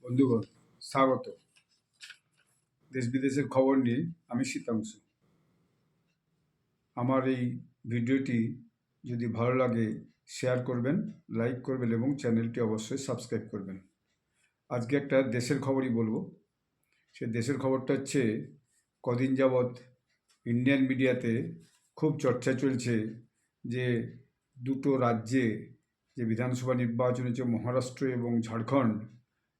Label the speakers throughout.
Speaker 1: বন্ধুগণ, স্বাগত। দেশ বিদেশের খবর নিয়ে আমি শীতাংশু। আমার এই ভিডিওটি যদি ভালো লাগে শেয়ার করবেন, লাইক করবেন এবং চ্যানেলটি অবশ্যই সাবস্ক্রাইব করবেন। আজকে একটা দেশের খবরই বলবো। সে দেশের খবরটা হচ্ছে, কদিন যাবৎ ইন্ডিয়ান মিডিয়াতে খুব চর্চা চলছে যে দুটো রাজ্যে যে বিধানসভা নির্বাচন হচ্ছে, মহারাষ্ট্র এবং ঝাড়খণ্ড,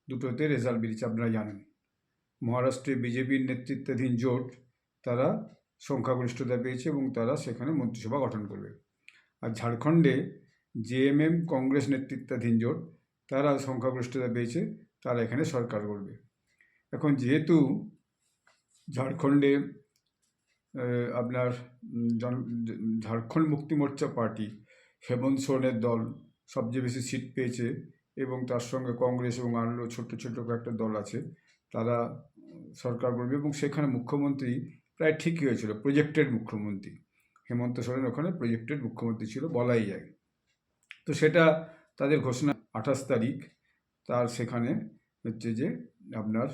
Speaker 1: দুটোতে রেজাল্ট বেরিয়েছে। আপনারা জানেন মহারাষ্ট্রে বিজেপির নেতৃত্বাধীন জোট তারা সংখ্যাগরিষ্ঠতা পেয়েছে এবং তারা সেখানে মন্ত্রিসভা গঠন করবে। আর ঝাড়খণ্ডে জেএমএম কংগ্রেস নেতৃত্বাধীন জোট তারা সংখ্যাগরিষ্ঠতা পেয়েছে, তারা এখানে সরকার করবে। এখন যেহেতু ঝাড়খণ্ডে আপনার ঝাড়খণ্ড মুক্তি মোর্চা পার্টি, হেমন্ত সোরেনের দল সবচেয়ে বেশি সিট পেয়েছে এবং তার সঙ্গে কংগ্রেস এবং আরও ছোট্ট ছোট্ট কয়েকটা দল আছে, তারা সরকার করবে এবং সেখানে মুখ্যমন্ত্রী প্রায় ঠিকই হয়েছিল, প্রজেক্টেড মুখ্যমন্ত্রী। হেমন্ত সোরেন ওখানে প্রজেক্টেড মুখ্যমন্ত্রী ছিল বলাই যায়। তো সেটা তাদের ঘোষণা 28 তারিখ, তার সেখানে হচ্ছে যে আপনার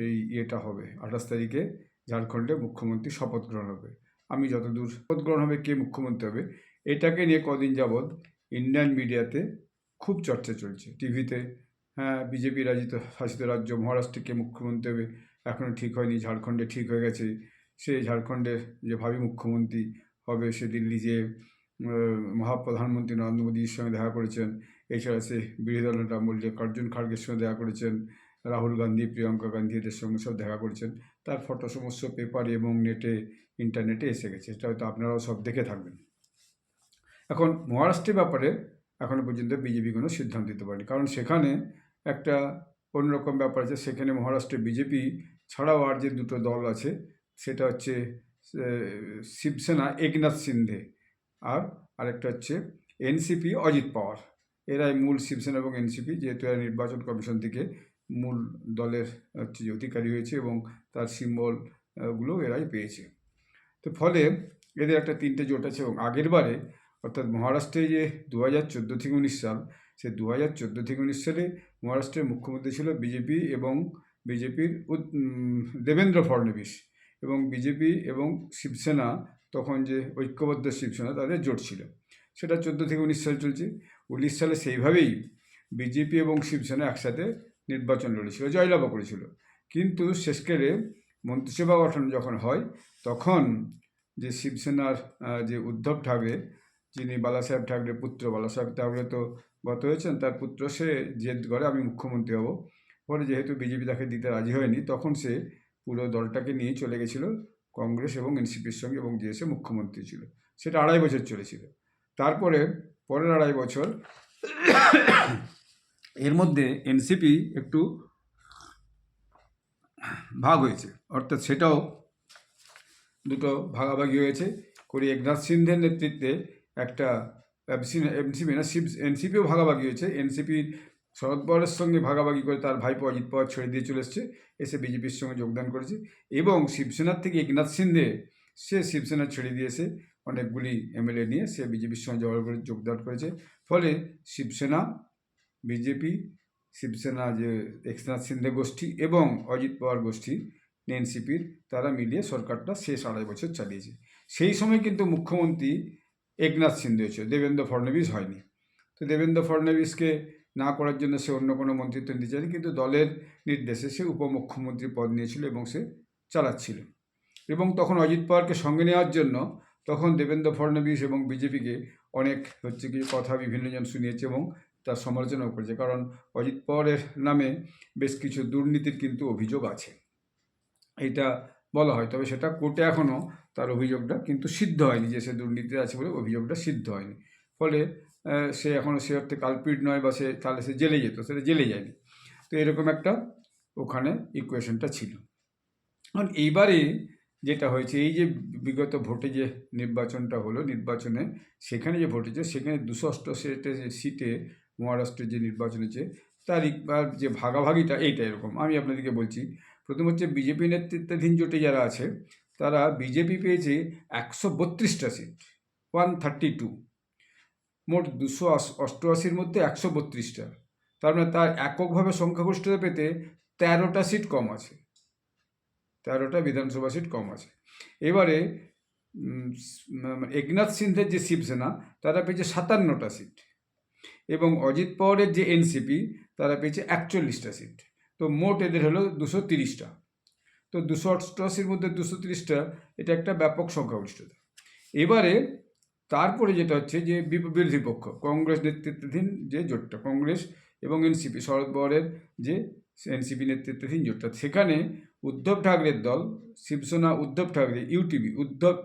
Speaker 1: এই ইয়েটা হবে 28 তারিখে ঝাড়খণ্ডে মুখ্যমন্ত্রী শপথ গ্রহণ হবে। আমি যতদূর শপথ গ্রহণ হবে, কে মুখ্যমন্ত্রী হবে, এটাকে নিয়ে কদিন যাবৎ ইন্ডিয়ান মিডিয়াতে খুব চর্চা চলছে। টিভিতে, হ্যাঁ, বিজেপি শাসিত রাজ্য মহারাষ্ট্রে কে মুখ্যমন্ত্রী হবে এখনও ঠিক হয়নি, ঝাড়খণ্ডে ঠিক হয়ে গেছে। সে ঝাড়খণ্ডের যে ভাবি মুখ্যমন্ত্রী হবে, সে দিল্লি যে মহাপ্রধানমন্ত্রী নরেন্দ্র মোদীর সঙ্গে দেখা করেছেন, এছাড়া সে বিরোধী দল নেতা মল্লিকার্জুন খাড়গের সঙ্গে দেখা করেছেন, রাহুল গান্ধী, প্রিয়াঙ্কা গান্ধী এদের সঙ্গে সব দেখা করেছেন। তার ফটো সমস্ত পেপারে এবং নেটে, ইন্টারনেটে এসে গেছে, সেটা হয়তো আপনারাও সব দেখে থাকবেন। এখন মহারাষ্ট্রের ব্যাপারে এখনও পর্যন্ত বিজেপি কোনো সিদ্ধান্ত দিতে পারেনি, কারণ সেখানে একটা অন্যরকম ব্যাপার আছে। সেখানে মহারাষ্ট্রে বিজেপি ছাড়াও আর যে দুটো দল আছে, সেটা হচ্ছে শিবসেনা একনাথ সিন্ধে, আর আরেকটা হচ্ছে এনসিপি অজিত পাওয়ার। এরাই মূল শিবসেনা এবং এনসিপি, যেহেতু এরা নির্বাচন কমিশন থেকে মূল দলের হচ্ছে যে অধিকারী হয়েছে এবং তার সিম্বলগুলো এরাই পেয়েছে। তো ফলে এদের একটা তিনটে জোট আছে। এবং আগের বারে অর্থাৎ মহারাষ্ট্রে যে 2014 থেকে 19 সাল, সে 2014 থেকে 19 সালে মহারাষ্ট্রের মুখ্যমন্ত্রী ছিল বিজেপি এবং বিজেপির দেবেন্দ্র ফডনবিস, এবং বিজেপি এবং শিবসেনা, তখন যে ঐক্যবদ্ধ শিবসেনা, তাদের জোট ছিল। সেটা 14 থেকে 19 সাল চলছে। 19 সালে সেইভাবেই বিজেপি এবং শিবসেনা একসাথে নির্বাচন লড়েছিল, জয়লাভও করেছিল। কিন্তু শেষকালে মন্ত্রিসভা গঠন যখন হয়, তখন যে শিবসেনার যে উদ্ধব ঠাকরে, যিনি বালাসাহেব ঠাকরের পুত্র, বালাসাহেব ঠাকরে তো গত হয়েছেন, তার পুত্র, সে জেদ করে আমি মুখ্যমন্ত্রী হব। পরে যেহেতু বিজেপি তাকে দিতে রাজি হয়নি, তখন সে পুরো দলটাকে নিয়ে চলে গেছিল কংগ্রেস এবং এনসিপির সঙ্গে, এবং যে সে মুখ্যমন্ত্রী ছিল। সেটা 2.5 বছর চলেছিল। তারপরে পরের 2.5 বছর এর মধ্যে এনসিপি একটু ভাগ হয়েছে, অর্থাৎ সেটাও দুটো ভাগাভাগি হয়েছে। করে একনাথ সিন্ধের নেতৃত্বে একটা এনসিপি না এনসিপিও ভাগাভাগি হয়েছে। এনসিপির শরদ পাওয়ারের সঙ্গে ভাগাভাগি করে তার ভাইপো অজিত পাওয়ার ছেড়ে দিয়ে চলে এসছে, এসে বিজেপির সঙ্গে যোগদান করেছে। এবং শিবসেনার থেকে একনাথ সিন্ধে, সে শিবসেনা ছেড়ে দিয়েছে, অনেকগুলি এমএলএ নিয়ে সে বিজেপির সঙ্গে যোগদান করেছে। ফলে শিবসেনা, বিজেপি, শিবসেনা যে একনাথ সিন্ধে গোষ্ঠী এবং অজিত পাওয়ার গোষ্ঠী এনসিপির, তারা মিলিয়ে সরকারটা শেষ 2.5 বছর চালিয়েছে। সেই সময় কিন্তু মুখ্যমন্ত্রী একনাথ সিন্ধে হয়েছিল, দেবেন্দ্র ফডনবিস হয়নি। তো দেবেন্দ্র ফডনবিসকে না করার জন্য সে অন্য কোনো মন্ত্রিত্ব নিতে চায়নি, কিন্তু দলের নির্দেশে সে উপমুখ্যমন্ত্রী পদ নিয়েছিল এবং সে চালাচ্ছিল। এবং তখন অজিত পাওয়ারকে সঙ্গে নেওয়ার জন্য তখন দেবেন্দ্র ফডনবিস এবং বিজেপিকে অনেক হচ্ছে কি কথা বিভিন্নজন শুনিয়েছে এবং তার সমালোচনাও করেছে, কারণ অজিত পাওয়ারের নামে বেশ কিছু দুর্নীতির কিন্তু অভিযোগ আছে, এইটা বলা হয়। তবে সেটা কোর্টে এখনও তার অভিযোগটা কিন্তু সিদ্ধ হয়নি, যে সে দুর্নীতি আছে বলে অভিযোগটা সিদ্ধ হয়নি। ফলে সে এখনও সে অর্থে কালপ্রিট নয়, বা সে তাহলে সে জেলে যেত, সেটা জেলে যায়নি। তো এরকম একটা ওখানে ইকুয়েশনটা ছিল। কারণ এইবারে যেটা হয়েছে, এই যে বিগত ভোটে যে নির্বাচনটা হলো, নির্বাচনে সেখানে যে ভোট হয়েছে, সেখানে 288 সিটে মহারাষ্ট্রের যে নির্বাচন হয়েছে, তার যে ভাগাভাগিটা এইটা এরকম। আমি আপনাদেরকে বলছি, প্রথম হচ্ছে বিজেপি নেতৃত্বাধীন জোটে যারা আছে, তারা বিজেপি পেয়েছে 132টা সিট, 132। মোট 288-র মধ্যে 132টা। তার মানে তার এককভাবে সংখ্যাগরিষ্ঠতা পেতে 13টা সিট কম আছে, 13টা বিধানসভা সিট কম আছে। এবারে একনাথ সিন্ধের যে শিবসেনা তারা পেয়েছে 57টা সিট, এবং অজিত পাওয়ারের যে এনসিপি তারা পেয়েছে 41টা সিট। তো মোট এদের হলো 230টা। তো 288-র মধ্যে 230টা, এটা একটা ব্যাপক সংখ্যাগরিষ্ঠতা। এবারে তারপরে যেটা হচ্ছে যে বিরোধী পক্ষ, কংগ্রেস নেতৃত্বাধীন যে জোটটা, কংগ্রেস এবং এনসিপি, শরদ পাওয়ারের যে এনসিপি নেতৃত্বাধীন জোটটা, সেখানে উদ্ধব ঠাকরের দল, শিবসেনা উদ্ধব ঠাকরে,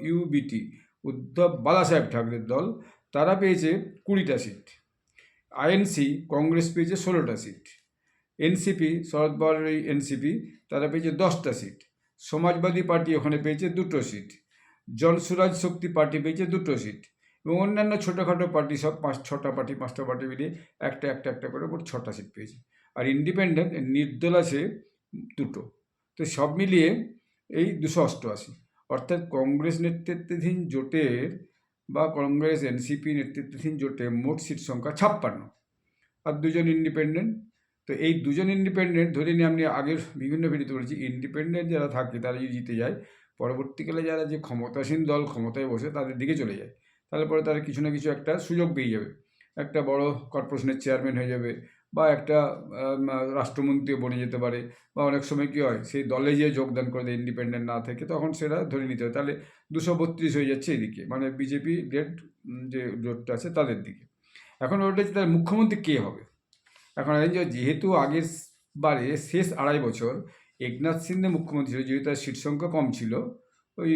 Speaker 1: ইউবিটি উদ্ধব বালাসাহেব ঠাকরের দল, তারা পেয়েছে 20টা সিট। আইএনসি কংগ্রেস পেয়েছে 16টা সিট। এনসিপি, শরদ পাওয়ারের এই এনসিপি, তারা পেয়েছে 10টা সিট। সমাজবাদী পার্টি ওখানে পেয়েছে 2টো সিট। জনসুরাজ শক্তি পার্টি পেয়েছে 2টো সিট, এবং অন্যান্য ছোটোখাটো পার্টি সব 5-6টা পার্টি, 5টা পার্টি মিলিয়ে একটা করে মোট 6টা সিট পেয়েছে। আর ইন্ডিপেন্ডেন্ট নির্দল আছে 2টো। তো সব মিলিয়ে এই 288। অর্থাৎ কংগ্রেস নেতৃত্বাধীন জোটের বা কংগ্রেস এনসিপি নেতৃত্বাধীন জোটে মোট সিট সংখ্যা 56, আর 2জন ইন্ডিপেন্ডেন্ট। তো এই 2জন ইন্ডিপেন্ডেন্ট ধরে নিয়ে আমি আগের বিভিন্ন ভিডিওতে বলেছি, ইন্ডিপেন্ডেন্ট যারা থাকে তারা যদি জিতে যায়, পরবর্তীকালে যারা যে ক্ষমতাসীন দল ক্ষমতায় বসে তাদের দিকে চলে যায়, তাহলে পরে তারা কিছু না কিছু একটা সুযোগ পেয়ে যাবে, একটা বড় কর্পোরেশনের চেয়ারম্যান হয়ে যাবে, বা একটা রাষ্ট্রমন্ত্রীও বনে যেতে পারে, বা অনেক সময় কী হয় সেই দলে যে যোগদান করে দেয় ইন্ডিপেন্ডেন্ট না থেকে, তখন সেটা ধরে নিতে হয়। তাহলে 232 হয়ে যাচ্ছে এদিকে, মানে বিজেপি ডেট যে জোটটা আছে তাদের দিকে। এখন ওটা হচ্ছে তার মুখ্যমন্ত্রী কে হবে। এখন যেহেতু আগের বারে শেষ 2.5 বছর একনাথ সিন্ধে মুখ্যমন্ত্রী ছিল, যেহেতু তার সিট সংখ্যা কম ছিল, ওই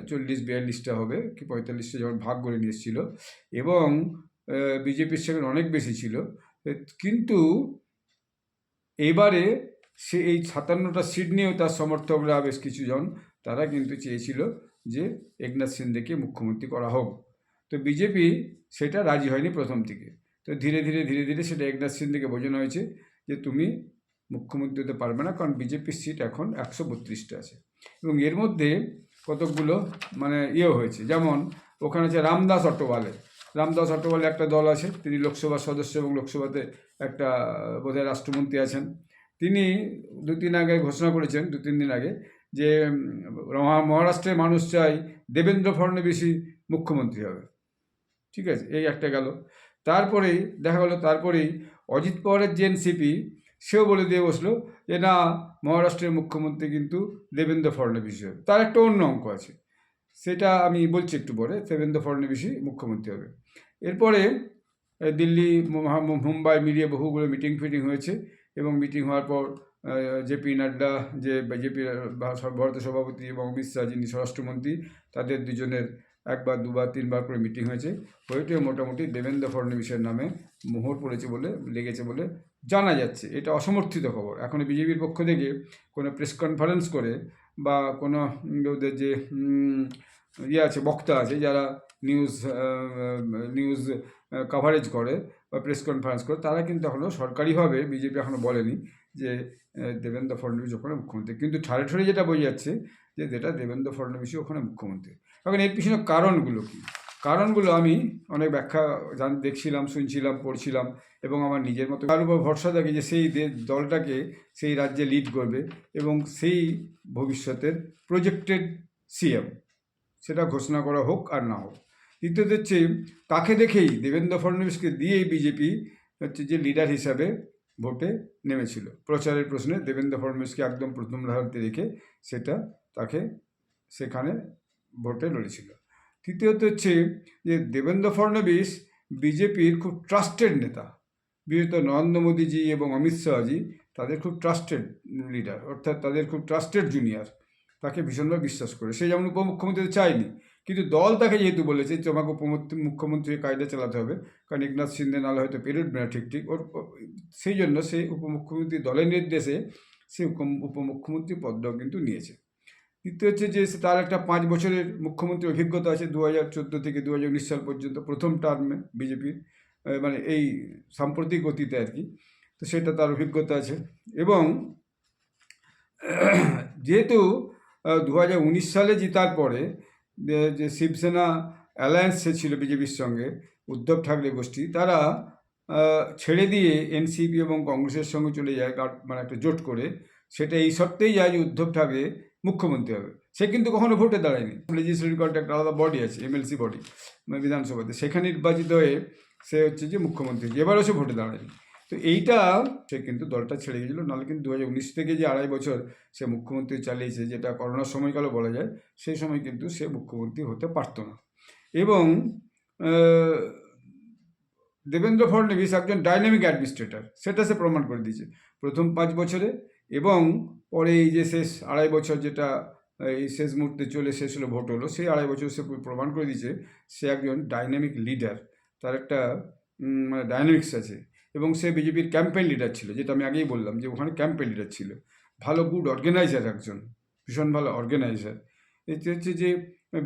Speaker 1: 40-42টা হবে কি 45টা যখন ভাগ করে নিয়ে এসেছিল, এবং বিজেপির সেখানে অনেক বেশি ছিল, কিন্তু এবারে সে এই 57টা সিট নিয়েও তার সমর্থকরা বেশ কিছুজন তারা কিন্তু চেয়েছিল যে একনাথ সিন্ধেকে মুখ্যমন্ত্রী করা হোক। তো বিজেপি সেটা রাজি হয়নি প্রথম থেকে। তো ধীরে ধীরে সেটা একনাথ সিন্ধেকে বোঝানো হয়েছে যে তুমি মুখ্যমন্ত্রী হতে পারবে না, কারণ বিজেপির সিট এখন 132টা আছে। এবং এর মধ্যে কতকগুলো মানে হয়েছে, যেমন ওখানে আছে রামদাস অটোওয়ালে একটা দল আছে, তিনি লোকসভার সদস্য এবং লোকসভাতে একটা বোধহয় রাষ্ট্রমন্ত্রী আছেন। তিনি 2-3 আগে ঘোষণা করেছেন, 2-3 দিন আগে, যে মহারাষ্ট্রের মানুষ চাই দেবেন্দ্র ফডনবিসই মুখ্যমন্ত্রী হবে। ঠিক আছে, এই একটা গেল। তারপরেই দেখা গেলো অজিত পাওয়ারের যে এনসিপি, সেও বলে দিয়ে বসলো যে না, মহারাষ্ট্রের মুখ্যমন্ত্রী কিন্তু দেবেন্দ্র ফডনবিস হবে। তার একটা অন্য অঙ্ক আছে, সেটা আমি বলছি একটু পরে। দেবেন্দ্র ফডনবিসই মুখ্যমন্ত্রী হবে। এরপরে দিল্লি, মুম্বাই মিলিয়ে বহুগুলো মিটিং হয়েছে, এবং মিটিং হওয়ার পর জেপি নাড্ডা, যে বিজেপির ভারতের সভাপতি, এবং অমিত শাহ যিনি স্বরাষ্ট্রমন্ত্রী, তাদের দুজনের 1বার 2বার 3বার করে মিটিং হয়েছে। মোটামুটি দেবেন্দ্র ফডনবিসের নামে মোহর লেগেছে বলে জানা যাচ্ছে। এটা অসমর্থিত খবর। এখন বিজেপির পক্ষ থেকে কোনো প্রেস কনফারেন্স করে, বা কোনো ওদের যে আছে বক্তা আছে যারা নিউজ কভারেজ করে বা প্রেস কনফারেন্স করে, তারা কিন্তু এখনও সরকারিভাবে বিজেপি এখনও বলেনি যে দেবেন্দ্র ফডনবিস ওখানে মুখ্যমন্ত্রী। কিন্তু ঠাড়ে যেটা বোঝা যাচ্ছে যে দেবেন্দ্র ফডনবিসই ওখানে মুখ্যমন্ত্রী। এখন এর পিছনে কারণগুলো কী, কারণগুলো আমি অনেক ব্যাখ্যা দেখছিলাম, শুনছিলাম, পড়ছিলাম, এবং আমার নিজের মতো তার উপর ভরসা থাকে যে সেই দলটাকে সেই রাজ্যে লিড করবে, এবং সেই ভবিষ্যতের প্রজেক্টেড সিএম, সেটা ঘোষণা করা হোক আর না হোক। দ্বিতীয়ত হচ্ছে তাকে দেখেই, দেবেন্দ্র ফডনবিসকে দিয়েই বিজেপি হচ্ছে যে লিডার হিসাবে ভোটে নেমেছিল। প্রচারের প্রশ্নে দেবেন্দ্র ফডনবিসকে একদম প্রথম ধারাতে রেখে তাকে সেখানে ভোটে লড়েছিল। তৃতীয়ত হচ্ছে যে দেবেন্দ্র ফডনবিস বিজেপির খুব ট্রাস্টেড নেতা। বিশেষত নরেন্দ্র মোদীজি এবং অমিত শাহজি তাদের খুব ট্রাস্টেড লিডার, অর্থাৎ তাদের খুব ট্রাস্টেড জুনিয়র। তাকে ভীষণভাবে বিশ্বাস করে। সে যেমন উপমুখ্যমন্ত্রী চায়নি, কিন্তু দল তাকে যেহেতু বলেছে তোমাকে মুখ্যমন্ত্রীর কায়দা চালাতে হবে, কারণ একনাথ সিন্ধে নাহলে হয়তো পেরোবে না ঠিক ওর, সেই জন্য সে উপমুখ্যমন্ত্রী দলের নির্দেশে সে উপমুখ্যমন্ত্রী পদটাও কিন্তু নিয়েছে। দ্বিতীয় হচ্ছে যে তার একটা 5 বছরের মুখ্যমন্ত্রী অভিজ্ঞতা আছে, 2014 থেকে 2019 সাল পর্যন্ত, প্রথম টার্মে বিজেপির, মানে এই সাম্প্রতিক অতীতে আর কি। তো সেটা তার অভিজ্ঞতা আছে। এবং যেহেতু 2019 সালে জেতার পরে যে শিবসেনা অ্যালায়েন্স ছিল বিজেপির সঙ্গে, উদ্ধব ঠাকরে গোষ্ঠী, তারা ছেড়ে দিয়ে এনসিপি এবং কংগ্রেসের সঙ্গে চলে যায়, মানে একটা জোট করে, সেটা এই শর্তেই যায় যে উদ্ধব ঠাকরে মুখ্যমন্ত্রী হবে। সে কিন্তু কখনো ভোটে দাঁড়ায়নি। লেজিসলেটিভ বডিতে একটা আলাদা বডি আছে, এমএলসি বডি, মানে বিধানসভাতে, সেখানে নির্বাচিত হয়ে সে হচ্ছে যে মুখ্যমন্ত্রী, এবারও সে ভোটে দাঁড়ায়নি। তো এইটা সে কিন্তু দলটা ছেড়ে গেছিলো, নাহলে কিন্তু 2019 থেকে যে 2.5 বছর সে মুখ্যমন্ত্রী চালিয়েছে, যেটা করোনার সময়কালও বলা যায়, সেই সময় কিন্তু সে মুখ্যমন্ত্রী হতে পারতো না। এবং দেবেন্দ্র ফডনবিস একজন ডাইনামিক অ্যাডমিনিস্ট্রেটর, সেটা সে প্রমাণ করে দিয়েছে প্রথম 5 বছরে, এবং পরে এই যে শেষ 2.5 বছর, যেটা এই শেষ মুহূর্তে চলে শেষ হলো, ভোট হলো, সেই 2.5 বছর সে প্রমাণ করে দিয়েছে সে একজন ডাইনামিক লিডার, তার একটা মানে ডাইনামিক্স আছে। এবং সে বিজেপির ক্যাম্পেইন লিডার ছিল, যেটা আমি আগেই বললাম যে ওখানে ক্যাম্পেইন লিডার ছিল, ভালো গুড অর্গানাইজার, একজন ভীষণ ভালো অর্গানাইজার। এতে হচ্ছে যে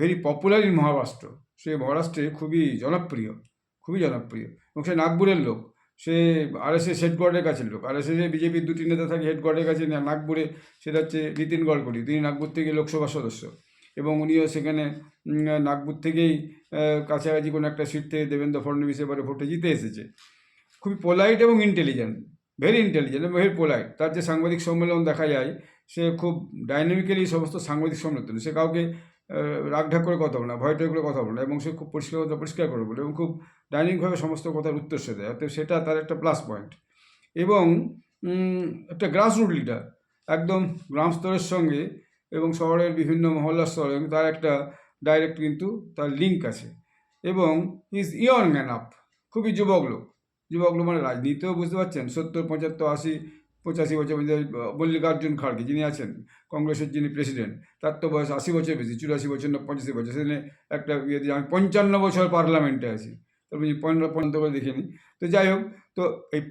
Speaker 1: ভেরি পপুলার ইন মহারাষ্ট্র, সে মহারাষ্ট্রে খুবই জনপ্রিয়, খুবই জনপ্রিয়। এবং সে নাগপুরের লোক, সে আরএসএস হেডকোয়ার্টারের কাছের লোক। আরএসএসে বিজেপির 2টি নেতা থাকে হেডকোয়ার্টারের কাছে, নাগপুরে, সেটা হচ্ছে নীতিন গডকরি, তিনি নাগপুর থেকে লোকসভা সদস্য, এবং উনিও সেখানে নাগপুর থেকেই কাছাকাছি কোনো একটা সিট থেকে দেবেন্দ্র ফডনবিস এবারে ভোটে জিতে এসেছে। খুবই পোলাইট এবং ইন্টেলিজেন্ট, ভেরি ইন্টেলিজেন্ট এবং ভেরি পোলাইট। তার যে সাংবাদিক সম্মেলন দেখা যায়, সে খুব ডাইনামিক্যালি সমস্ত সাংবাদিক সম্মেলন, সে কাউকে রাগঢাক করে কথা বলে না, ভয় টয় করে কথা বলে না, এবং সে খুব পরিষ্কার করে বলে, এবং খুব ডাইনামিকভাবে সমস্ত কথার উত্তর সে দেয়। অর্থাৎ সেটা তার একটা প্লাস পয়েন্ট। এবং একটা গ্রাসরুট লিডার, একদম গ্রাম স্তরের সঙ্গে এবং শহরের বিভিন্ন মহল্লার স্তরে তার একটা ডাইরেক্ট কিন্তু তার লিঙ্ক আছে। এবং ইজ ইয়ং অ্যানাফ, খুবই যুবক লোক মানে রাজনীতিও বুঝতে পারছেন, 70, 75, 80, 85 বছর। মল্লিকার্জুন খাড়গে যিনি আছেন কংগ্রেসের, যিনি প্রেসিডেন্ট, তার তো বয়স 80 বছর বেশি, 84 বছর না 85 বছর। সেখানে একটা ইয়ে দিয়ে আমি 55 বছর পার্লামেন্টে আছি, তবে 50 করে দেখে নিই। তো যাই হোক, তো এই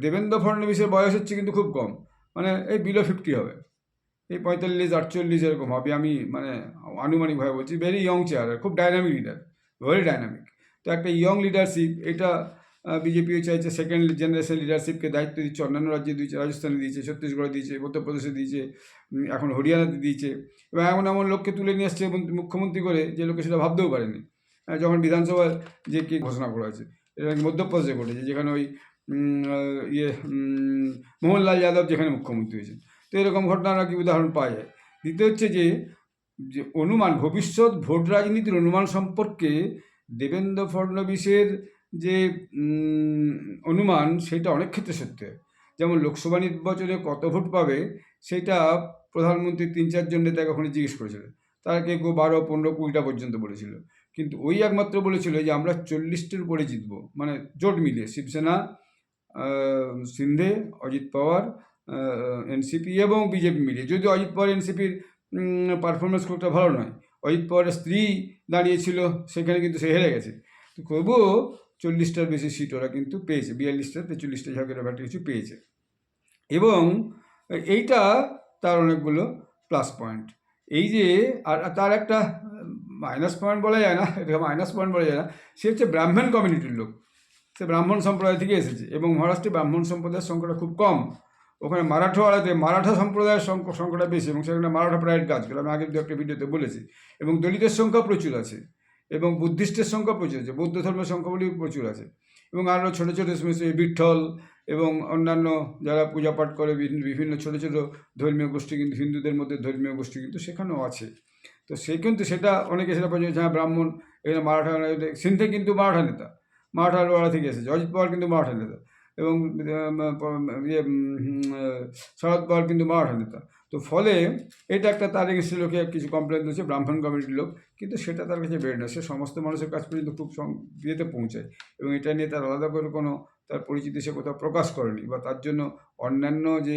Speaker 1: দেবেন্দ্র ফডনবিসের বয়স হচ্ছে কিন্তু খুব কম, মানে এই বিলো 50 হবে, এই 45, 48 এরকম হবে, আমি মানে আনুমানিকভাবে বলছি। ভেরি ইয়ং চেয়ার, খুব ডাইনামিক লিডার, ভেরি ডাইনামিক। তো একটা ইয়ং লিডারশিপ, এটা বিজেপিও চাইছে সেকেন্ড জেনারেশন লিডারশিপকে দায়িত্ব দিচ্ছে। অন্যান্য রাজ্যে দিয়েছে, রাজস্থানে দিয়েছে, ছত্তিশগড়ে দিয়েছে, মধ্যপ্রদেশে দিয়েছে, এখন হরিয়ানাতে দিয়েছে। এবং এমন লোককে তুলে নিয়ে আসছে মুখ্যমন্ত্রী করে, যে লোকে সেটা ভাবতেও পারেনি। যখন বিধানসভার যে কে ঘোষণা করা হয়েছে, এটা মধ্যপ্রদেশে ঘটেছে, যেখানে ওই মোহনলাল যাদব যেখানে মুখ্যমন্ত্রী হয়েছেন। তো এরকম ঘটনা নাকি উদাহরণ পাওয়া যায়। দ্বিতীয় হচ্ছে যে অনুমান, ভবিষ্যৎ ভোট রাজনীতির অনুমান সম্পর্কে দেবেন্দ্র ফডনবিসের যে অনুমান, সেটা অনেক ক্ষেত্রে সত্য। যেমন লোকসভা নির্বাচনে কত ভোট পাবে, সেটা প্রধানমন্ত্রী 3-4 জন নেতাকে ওখানে জিজ্ঞেস করেছিলেন। তারা কেউ 12, 15, 20টা পর্যন্ত বলেছিল। কিন্তু ওই একমাত্র বলেছিল যে আমরা 40টির উপরে জিতবো, মানে জোট মিলিয়ে শিবসেনা, সিন্ধে, অজিত পাওয়ার, এনসিপি এবং বিজেপি মিলিয়ে। যদি অজিত পাওয়ার এনসিপির পারফরমেন্স খুব একটা ভালো নয়, অজিত পাওয়ারের স্ত্রী দাঁড়িয়েছিল সেখানে, কিন্তু সে হেরে গেছে। তো তবুও 40টার বেশি সিট ওরা কিন্তু পেয়েছে, 42টা, 43টা ঝাঁকের ব্যাপারটা কিছু পেয়েছে। এবং এইটা তার অনেকগুলো প্লাস পয়েন্ট। এই যে আর তার একটা মাইনাস পয়েন্ট বলা যায় না, এটা মাইনাস পয়েন্ট বলা যায় না, সে হচ্ছে ব্রাহ্মণ কমিউনিটির লোক, সে ব্রাহ্মণ সম্প্রদায় থেকে এসেছে। এবং মহারাষ্ট্রে ব্রাহ্মণ সম্প্রদায়ের সংখ্যাটা খুব কম, ওখানে মারাঠাওয়াড়াতে মারাঠা সম্প্রদায়ের সংখ্যাটা বেশি, এবং সেখানে মারাঠা প্রাইড কাজ করে, আমি আগের 2-একটা ভিডিওতে বলেছি। এবং দলিতের সংখ্যা প্রচুর আছে, এবং বুদ্ধিস্টের সংখ্যা প্রচুর আছে, বৌদ্ধ ধর্মের সংখ্যাগুলি প্রচুর আছে। এবং আরও ছোটো ছোটো বিঠল এবং অন্যান্য যারা পূজা পাঠ করে, বিভিন্ন ছোটো ছোটো ধর্মীয় গোষ্ঠী, কিন্তু হিন্দুদের মধ্যে ধর্মীয় গোষ্ঠী কিন্তু সেখানেও আছে। তো সে কিন্তু সেটা অনেকে সেটা বলছে, হ্যাঁ ব্রাহ্মণ, এখানে মারাঠা, সিন্ধে কিন্তু মারাঠা নেতা, মারাঠাওয়াড়া থেকে এসেছে। অজিত পাওয়ার কিন্তু মারাঠা নেতা, এবং শরদ পাওয়ার কিন্তু মারাঠা নেতা। তো ফলে এটা একটা তার এগেন্সে লোকে কিছু কমপ্লেন দিচ্ছে, ব্রাহ্মণ কমিউনিটির লোক, কিন্তু সেটা তার কাছে বেড়ে না, সে সমস্ত মানুষের কাছ পর্যন্ত খুব ইয়েতে পৌঁছায়। এবং এটা নিয়ে তার আলাদা করে কোনো তার পরিচিতি সে কোথাও প্রকাশ করেনি, বা তার জন্য অন্যান্য যে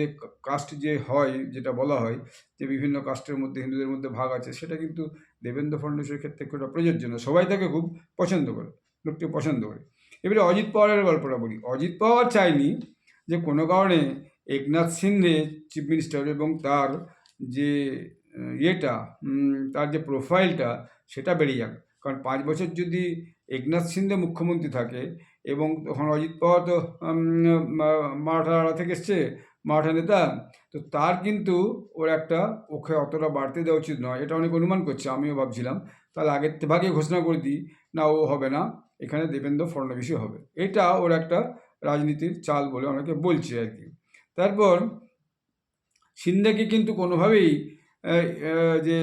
Speaker 1: কাস্ট যে হয়, যেটা বলা হয় যে বিভিন্ন কাস্টের মধ্যে হিন্দুদের মধ্যে ভাগ আছে, সেটা কিন্তু দেবেন্দ্র ফডনবিসের ক্ষেত্রে খুব প্রযোজ্য না। সবাই তাকে খুব পছন্দ করে, লোকটি পছন্দ করে। এবারে অজিত পাওয়ারের গল্পটা বলি। অজিত পাওয়ার চায়নি যে কোনো কারণে একনাথ শিন্দে চিফ মিনিস্টার, এবং তার যে ইয়েটা, তার যে প্রোফাইলটা, সেটা বেড়ে যাক। কারণ 5 বছর যদি একনাথ শিন্দে মুখ্যমন্ত্রী থাকে, এবং তখন অজিত পাওয়ার তো মারাঠাওয়াড়া থেকে এসছে, মারাঠা নেতা, তো তার কিন্তু ওকে অতটা বাড়তে দেওয়া উচিত নয়, এটা অনেক অনুমান করছে, আমিও ভাবছিলাম। তাহলে আগের ভাগে ঘোষণা করে দিই, না ও হবে না, এখানে দেবেন্দ্র ফডনবিসই হবে। এটা ওর একটা রাজনীতির চাল বলে অনেকে বলছে আর কি। তারপর সিন্ধেকে কিন্তু কোনোভাবেই যে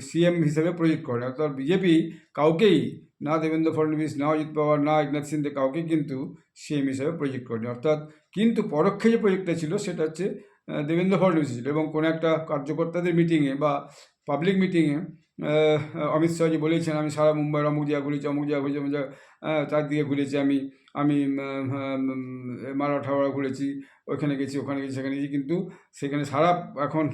Speaker 1: সিএম হিসেবে প্রজেক্ট করে না, অর্থাৎ বিজেপি কাউকেই, না দেবেন্দ্র ফডণবীস, না অজিত পাওয়ার, না একনাথ সিন্ধে, কাউকে কিন্তু সিএম হিসেবে প্রজেক্ট করেনি। অর্থাৎ কিন্তু পরোক্ষে যে প্রজেক্টটা ছিল সেটা হচ্ছে দেবেন্দ্র ফডণবীস ছিল। এবং কোনো একটা কার্যকর্তাদের মিটিংয়ে বা পাবলিক মিটিংয়ে অমিত শাহজি বলেছেন, আমি সারা মুম্বাইয়ের অমুক জায়গা ঘুরেছি, অমুক জায়গা ঘুরেছি, অমুক জায়গা চারদিকে ঘুরেছি, আমি আমি মারাঠাওয়াড়া ঘুরেছি, ওখানে গেছি, ওখানে গেছি, সেখানে গেছি। কিন্তু সেখানে সারা এখন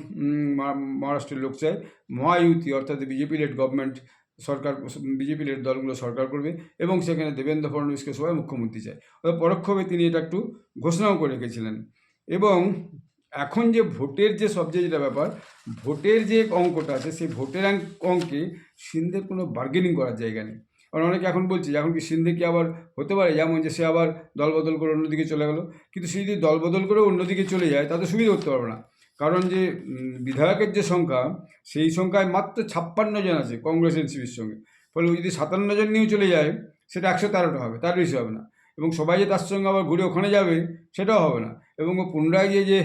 Speaker 1: মহারাষ্ট্রের লোক চায় মহায়ুতি, অর্থাৎ বিজেপি লেড গভর্নমেন্ট সরকার, বিজেপি লেড দলগুলো সরকার করবে এবং সেখানে দেবেন্দ্র ফডণবীসকে সবাই মুখ্যমন্ত্রী চায়। পরোক্ষভাবে তিনি এটা একটু ঘোষণাও করে রেখেছিলেন। এবং এখন যে ভোটের যে সবচেয়ে যেটা ব্যাপার, ভোটের যে অঙ্কটা আছে, সেই ভোটের অঙ্কে সিন্ধের কোনো বার্গেনিং করার জায়গা নেই। কারণ অনেকে এখন বলছে যে এখন কি সিন্ধে কি আবার হতে পারে যেমন যে সে আবার দলবদল করে অন্যদিকে চলে গেল। কিন্তু সে যদি দলবদল করে অন্যদিকে চলে যায় তাতে সুবিধা করতে পারবে না। কারণ যে বিধায়কের যে সংখ্যা, সেই সংখ্যায় মাত্র 56 জন আছে কংগ্রেস এনসিপির সঙ্গে। ফলে ও যদি 57 জন নিয়েও চলে যায় সেটা 113টা হবে, তার বেশি হবে না। এবং সবাই যে তার সঙ্গে আবার ঘুরে ওখানে যাবে সেটাও হবে না। এবং ও পুনরায় যে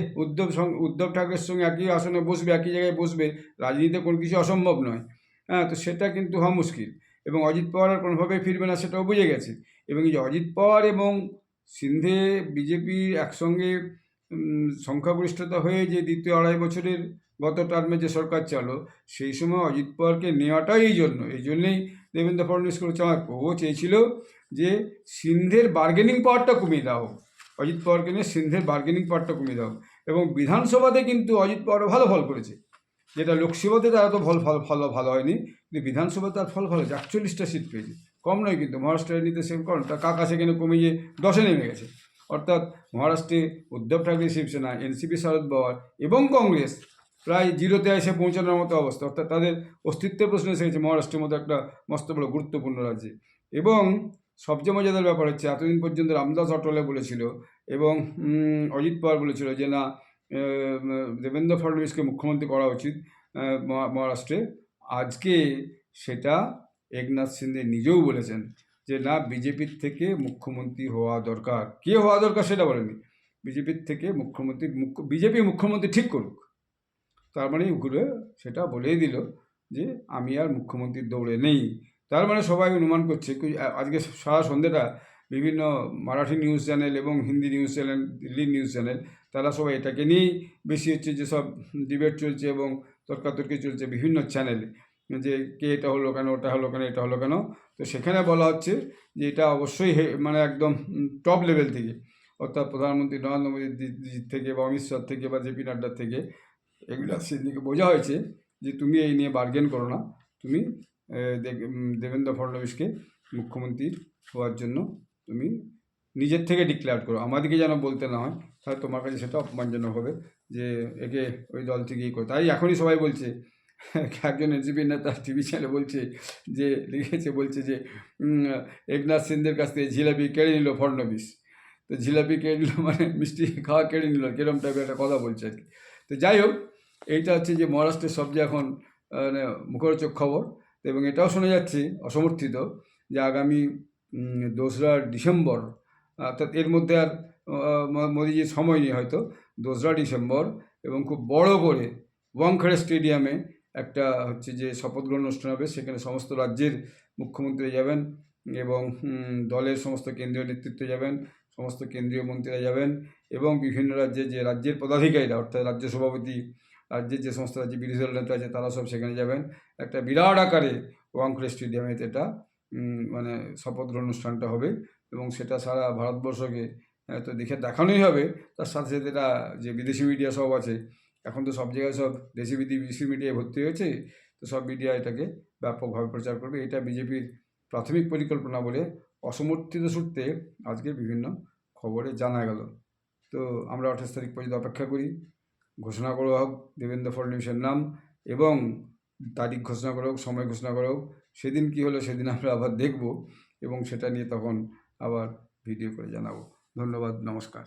Speaker 1: উদ্ধব ঠাকরের সঙ্গে একই আসনে বসবে, একই জায়গায় বসবে, রাজনীতিতে কোনো কিছু অসম্ভব নয়। হ্যাঁ, তো সেটা কিন্তু হওয়া মুশকিল। এবং অজিত পাওয়ার আর কোনোভাবেই ফিরবে না সেটাও বুঝে গেছে। এবং এই যে অজিত পাওয়ার এবং সিন্ধে বিজেপি একসঙ্গে সংখ্যাগরিষ্ঠতা হয়ে যে দ্বিতীয় আড়াই বছরের গত টার্মে যে সরকার চালো, সেই সময় অজিত পাওয়ারকে নেওয়াটাই এই জন্যেই দেবেন্দ্র ফডণবীস করেছে। ও চেয়েছিল যে সিন্ধের বার্গেনিং পাওয়ারটা কমিয়ে দেওয়া হোক, অজিত পাওয়ারকে নিয়ে সিন্ধের বার্গেনিং পাওয়ারটা কমিয়ে দেওয়া হোক। এবং বিধানসভাতে কিন্তু অজিত পাওয়ার ভালো ফল করেছে, যেটা লোকসভাতে তার তো ভালো হয়নি, কিন্তু বিধানসভাতে তার ফল ভালো, 41টা সিট পেয়েছে, কম নয়। কিন্তু মহারাষ্ট্রের নিতে সে কারণ তার কাকা সেখানে কমিয়ে 10-এ নেমে গেছে। অর্থাৎ মহারাষ্ট্রে উদ্ধব ঠাকরে, শিবসেনা, এনসিপি শরদ পাওয়ার এবং কংগ্রেস প্রায় জিরোতে এসে পৌঁছানোর মতো অবস্থা। অর্থাৎ তাদের অস্তিত্বের প্রশ্ন এসে গেছে মহারাষ্ট্রের মতো একটা মস্ত বড় গুরুত্বপূর্ণ রাজ্যে। এবং সবচেয়ে মজাদার ব্যাপার হচ্ছে, এতদিন পর্যন্ত রামদাস অটলে বলেছিল এবং অজিত পাওয়ার বলেছিল যে না, দেবেন্দ্র ফডণবীসকে মুখ্যমন্ত্রী করা উচিত মহারাষ্ট্রে। আজকে সেটা একনাথ সিন্ধে নিজেও বলেছেন যে না, বিজেপির থেকে মুখ্যমন্ত্রী হওয়া দরকার। কে হওয়া দরকার সেটা বলেনি, বিজেপির থেকে বিজেপি মুখ্যমন্ত্রী ঠিক করুক। তার মানে ঘুরে সেটা বলেই দিল যে আমি আর মুখ্যমন্ত্রীর দৌড়ে নেই। তার মানে সবাই অনুমান করছে আজকে সারা সন্ধ্যেটা বিভিন্ন মারাঠি নিউজ চ্যানেল এবং হিন্দি নিউজ চ্যানেল, দিল্লির নিউজ চ্যানেল, তারা সবাই এটাকে নিয়েই বেশি হচ্ছে যে সব ডিবেট চলছে এবং তর্কাতর্কি চলছে বিভিন্ন চ্যানেলে, যে কে এটা হলো কেন, ওটা হলো কেন, এটা হলো কেন। তো সেখানে বলা হচ্ছে যে এটা অবশ্যই মানে একদম টপ লেভেল থেকে, অর্থাৎ প্রধানমন্ত্রী নরেন্দ্র মোদীর থেকে বা অমিত শাহ থেকে বা জেপি নাড্ডার থেকে একনাথ সিন্ধেকে বোঝা হয়েছে যে তুমি এই নিয়ে বার্গেন করো না, তুমি দেবেন্দ্র ফডণবীসকে মুখ্যমন্ত্রী হওয়ার জন্য তুমি নিজের থেকে ডিক্লেয়ার করো, আমাদেরকে যেন বলতে না হয়, তাহলে তোমার কাছে সেটা অপমানজনক হবে যে একে ওই দল থেকেই করে। তাই এখনই সবাই বলছে, একজন এনসিপি নেতা টিভি চ্যানেলে বলছে যে লিখেছে, বলছে যে একনাথ সিন্ধের কাছ থেকে জিলাপি কেড়ে নিল ফডণবীস। তো জিলাপি কেড়ে নিল মানে মিষ্টি খাওয়া কেড়ে নিল, কিরম টাইপের একটা কথা বলছে আর কি। তো যাই হোক, এইটা হচ্ছে যে মহারাষ্ট্রের সবচেয়ে এখন মানে মুখরোচক খবর। এবং এটাও শোনা যাচ্ছে অসমর্থিত যে আগামী 2রা ডিসেম্বর, অর্থাৎ এর মধ্যে আর মোদিজির সময় নেই হয়তো, 2রা ডিসেম্বর এবং খুব বড় করে ওয়াংখেড়ে স্টেডিয়ামে একটা হচ্ছে যে শপথ গ্রহণ অনুষ্ঠান হবে। সেখানে সমস্ত রাজ্যের মুখ্যমন্ত্রী যাবেন এবং দলের সমস্ত কেন্দ্রীয় নেতৃত্ব যাবেন, সমস্ত কেন্দ্রীয় মন্ত্রীরা যাবেন এবং বিভিন্ন রাজ্যের পদাধিকারীরা, অর্থাৎ রাজ্য সভাপতি, রাজ্যের যে সমস্ত রাজ্যে বিরোধী দল নেতা আছে তারা সব সেখানে যাবেন। একটা বিরাট আকারে ওয়াংখেড়ে স্টেডিয়ামে এটা মানে শপথ গ্রহণ অনুষ্ঠানটা হবে এবং সেটা সারা ভারতবর্ষকে তো দেখানোই হবে। তার সাথে সাথে এটা যে বিদেশি মিডিয়া সব আছে, এখন তো সব জায়গায় সব বিদেশি মিডিয়ায় ভর্তি হয়েছে, তো সব মিডিয়া এটাকে ব্যাপকভাবে প্রচার করবে। এটা বিজেপির প্রাথমিক পরিকল্পনা বলে অসমর্থিত সূত্রে আজকে বিভিন্ন খবরে জানা গেল। তো আমরা 28 তারিখ পর্যন্ত অপেক্ষা করি, ঘোষণা করা হোক দেবেন্দ্র ফডণবীসের নাম এবং তারিখ ঘোষণা করা হোক, সময় ঘোষণা করা হোক। সেদিন কী হলো সেদিন আমরা আবার দেখব এবং সেটা নিয়ে তখন আবার ভিডিও করে জানাবো। ধন্যবাদ, নমস্কার।